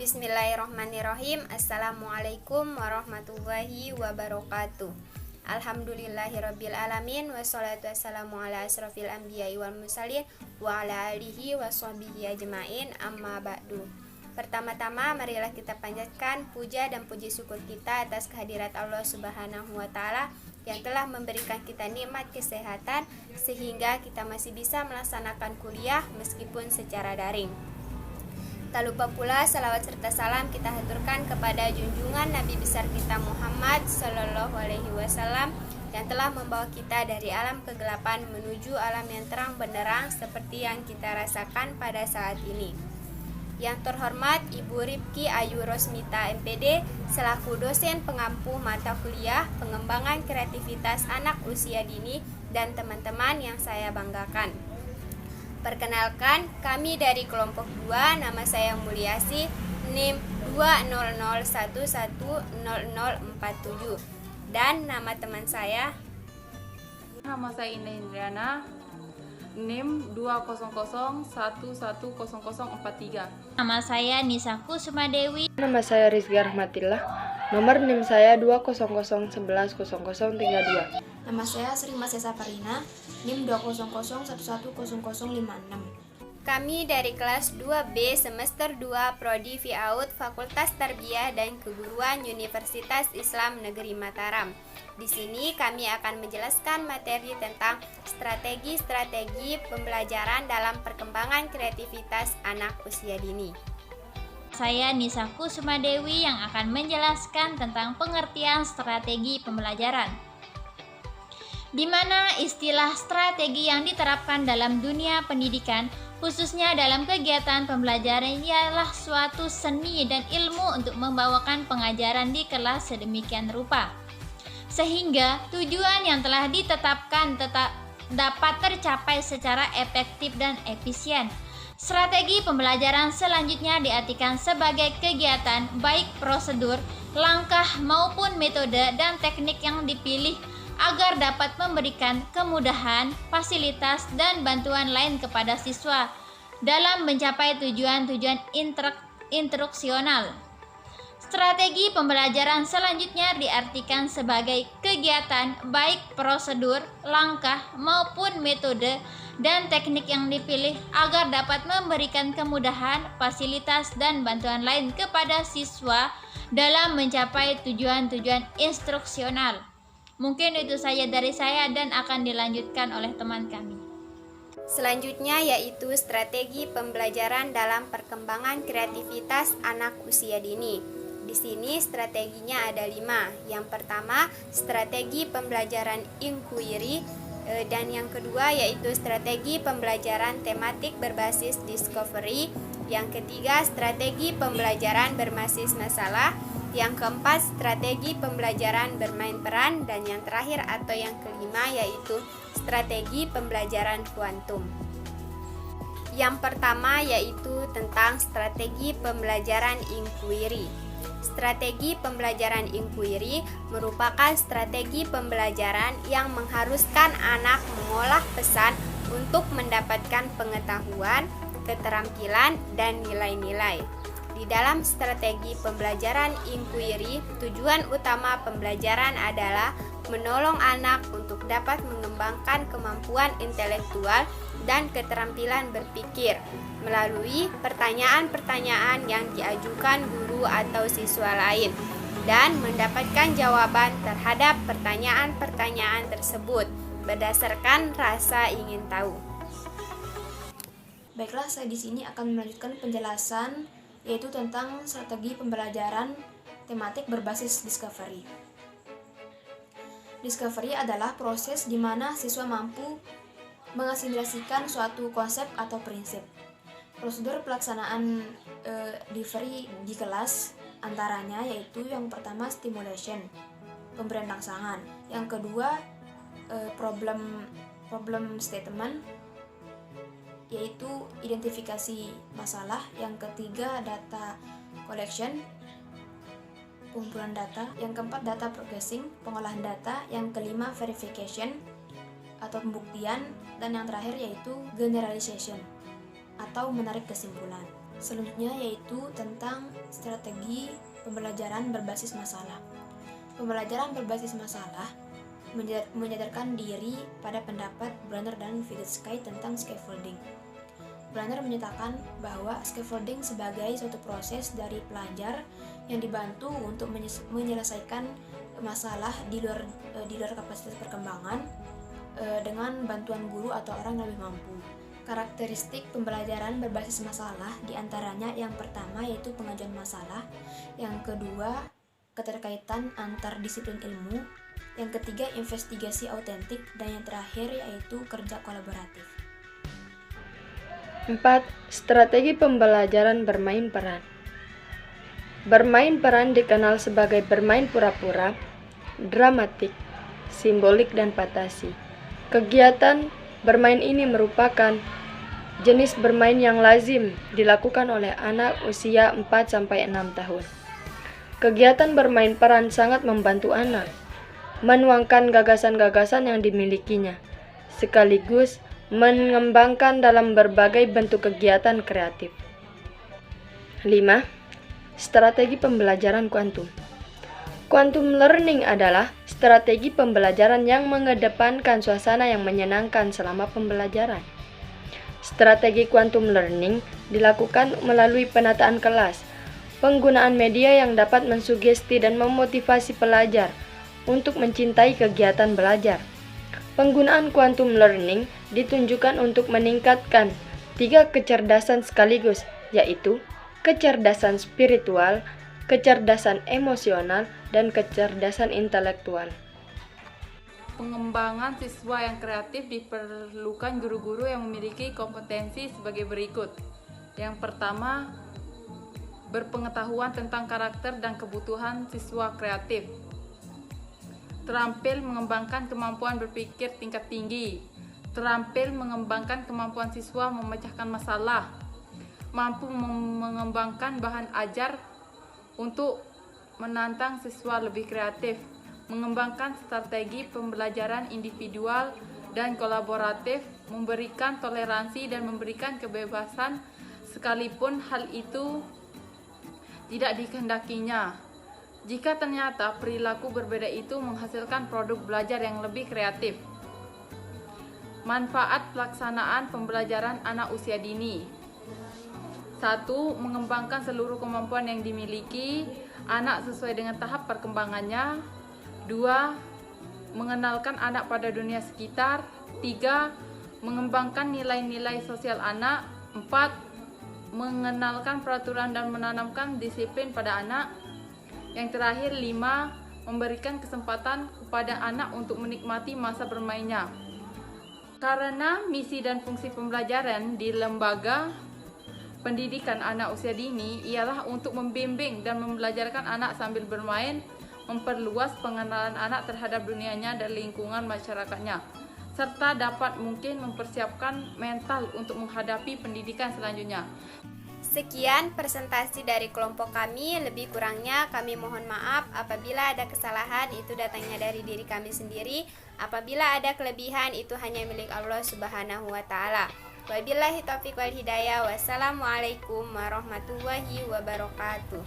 Bismillahirrahmanirrahim. Assalamualaikum warahmatullahi wabarakatuh. Alhamdulillahirabbil alamin wassalatu wassalamu ala asrofil anbiya'i wal mursalin wa ala alihi washabbihi ajmain, amma ba'du. Pertama-tama marilah kita panjatkan puja dan puji syukur kita atas kehadirat Allah Subhanahu wa taala yang telah memberikan kita nikmat kesehatan sehingga kita masih bisa melaksanakan kuliah meskipun secara daring. Tak lupa pula salawat serta salam kita haturkan kepada junjungan Nabi besar kita Muhammad Sallallahu Alaihi Wasallam yang telah membawa kita dari alam kegelapan menuju alam yang terang benderang seperti yang kita rasakan pada saat ini. Yang terhormat Ibu Ripki Ayu Rosmita MPD selaku dosen pengampu mata kuliah pengembangan kreativitas anak usia dini dan teman-teman yang saya banggakan. Perkenalkan, kami dari kelompok 2, nama saya Mulyasi, NIM 200110047 dan nama teman saya. Nama saya Indah Indriana, NIM 200110043. Nama saya Nisa Kusuma-Dewi. Nama saya Rizky Rahmatillah. Nomor NIM saya 200110032. Nama saya Sri Masesa Farina, NIM 200110056. Kami dari kelas 2B semester 2 Prodi Fiaut Fakultas Tarbiyah dan Keguruan Universitas Islam Negeri Mataram. Di sini kami akan menjelaskan materi tentang strategi-strategi pembelajaran dalam perkembangan kreativitas anak usia dini. Saya Nisa Kusuma-Dewi yang akan menjelaskan tentang pengertian strategi pembelajaran, di mana istilah strategi yang diterapkan dalam dunia pendidikan, khususnya dalam kegiatan pembelajaran, ialah suatu seni dan ilmu untuk membawakan pengajaran di kelas sedemikian rupa, sehingga tujuan yang telah ditetapkan tetap dapat tercapai secara efektif dan efisien. Strategi pembelajaran selanjutnya diartikan sebagai kegiatan, baik prosedur, langkah maupun metode dan teknik yang dipilih agar dapat memberikan kemudahan, fasilitas, dan bantuan lain kepada siswa dalam mencapai tujuan-tujuan instruksional. Strategi pembelajaran selanjutnya diartikan sebagai kegiatan, baik prosedur, langkah, maupun metode dan teknik yang dipilih agar dapat memberikan kemudahan, fasilitas, dan bantuan lain kepada siswa dalam mencapai tujuan-tujuan instruksional. Mungkin itu saja dari saya dan akan dilanjutkan oleh teman kami. Selanjutnya yaitu strategi pembelajaran dalam perkembangan kreativitas anak usia dini. Di sini strateginya ada 5. Yang pertama, strategi pembelajaran inquiry, dan yang kedua yaitu strategi pembelajaran tematik berbasis discovery. Yang ketiga, strategi pembelajaran berbasis masalah. Yang keempat, strategi pembelajaran bermain peran, dan yang terakhir atau yang kelima yaitu strategi pembelajaran kuantum. Yang pertama yaitu tentang strategi pembelajaran inquiry. Strategi pembelajaran inquiry merupakan strategi pembelajaran yang mengharuskan anak mengolah pesan untuk mendapatkan pengetahuan, keterampilan, dan nilai-nilai. Di dalam strategi pembelajaran inquiry, tujuan utama pembelajaran adalah menolong anak untuk dapat mengembangkan kemampuan intelektual dan keterampilan berpikir melalui pertanyaan-pertanyaan yang diajukan guru atau siswa lain dan mendapatkan jawaban terhadap pertanyaan-pertanyaan tersebut berdasarkan rasa ingin tahu. Baiklah, saya di sini akan melanjutkan penjelasan yaitu tentang strategi pembelajaran tematik berbasis discovery. Discovery adalah proses di mana siswa mampu mengasimilasikan suatu konsep atau prinsip. Prosedur pelaksanaan delivery di kelas antaranya yaitu yang pertama stimulation, pemberian rangsangan. Yang kedua problem statement, yaitu identifikasi masalah. Yang ketiga data collection, pengumpulan data. Yang keempat data processing, pengolahan data. Yang kelima verification atau pembuktian. Dan yang terakhir yaitu generalization atau menarik kesimpulan. Selanjutnya yaitu tentang strategi pembelajaran berbasis masalah. Pembelajaran berbasis masalah menyadarkan diri pada pendapat Brunner dan Vygotsky tentang scaffolding. Brunner menyatakan bahwa scaffolding sebagai suatu proses dari pelajar yang dibantu untuk menyelesaikan masalah di luar kapasitas perkembangan dengan bantuan guru atau orang yang lebih mampu. Karakteristik pembelajaran berbasis masalah diantaranya yang pertama yaitu pengajuan masalah, yang kedua keterkaitan antar disiplin ilmu, yang ketiga investigasi autentik, dan yang terakhir yaitu kerja kolaboratif. 4. Strategi pembelajaran bermain peran. Bermain peran dikenal sebagai bermain pura-pura, dramatik, simbolik, dan fantasi. Kegiatan bermain ini merupakan jenis bermain yang lazim dilakukan oleh anak usia 4-6 tahun. Kegiatan bermain peran sangat membantu anak menuangkan gagasan-gagasan yang dimilikinya, sekaligus mengembangkan dalam berbagai bentuk kegiatan kreatif. 5. Strategi pembelajaran kuantum. Quantum learning adalah strategi pembelajaran yang mengedepankan suasana yang menyenangkan selama pembelajaran. Strategi quantum learning dilakukan melalui penataan kelas, penggunaan media yang dapat mensugesti dan memotivasi pelajar untuk mencintai kegiatan belajar. Penggunaan quantum learning ditunjukkan untuk meningkatkan 3 kecerdasan sekaligus, yaitu kecerdasan spiritual, kecerdasan emosional, dan kecerdasan intelektual. Pengembangan siswa yang kreatif diperlukan guru-guru yang memiliki kompetensi sebagai berikut. Yang pertama, berpengetahuan tentang karakter dan kebutuhan siswa kreatif. Terampil mengembangkan kemampuan berpikir tingkat tinggi. Terampil mengembangkan kemampuan siswa memecahkan masalah. Mampu mengembangkan bahan ajar untuk menantang siswa lebih kreatif. Mengembangkan strategi pembelajaran individual dan kolaboratif, memberikan toleransi dan memberikan kebebasan sekalipun hal itu tidak dikehendakinya. Jika ternyata perilaku berbeda itu menghasilkan produk belajar yang lebih kreatif. Manfaat pelaksanaan pembelajaran anak usia dini. 1. Mengembangkan seluruh kemampuan yang dimiliki anak sesuai dengan tahap perkembangannya. 2. Mengenalkan anak pada dunia sekitar. 3. Mengembangkan nilai-nilai sosial anak. 4. Mengenalkan peraturan dan menanamkan disiplin pada anak. Yang terakhir 5. Memberikan kesempatan kepada anak untuk menikmati masa bermainnya. Karena misi dan fungsi pembelajaran di lembaga pendidikan anak usia dini ialah untuk membimbing dan membelajarkan anak sambil bermain, memperluas pengenalan anak terhadap dunianya dan lingkungan masyarakatnya, serta dapat mungkin mempersiapkan mental untuk menghadapi pendidikan selanjutnya. Sekian presentasi dari kelompok kami, lebih kurangnya kami mohon maaf apabila ada kesalahan itu datangnya dari diri kami sendiri, apabila ada kelebihan itu hanya milik Allah Subhanahu wa taala. Wabillahi taufiq wal hidayah. Wassalamualaikum warahmatullahi wabarakatuh.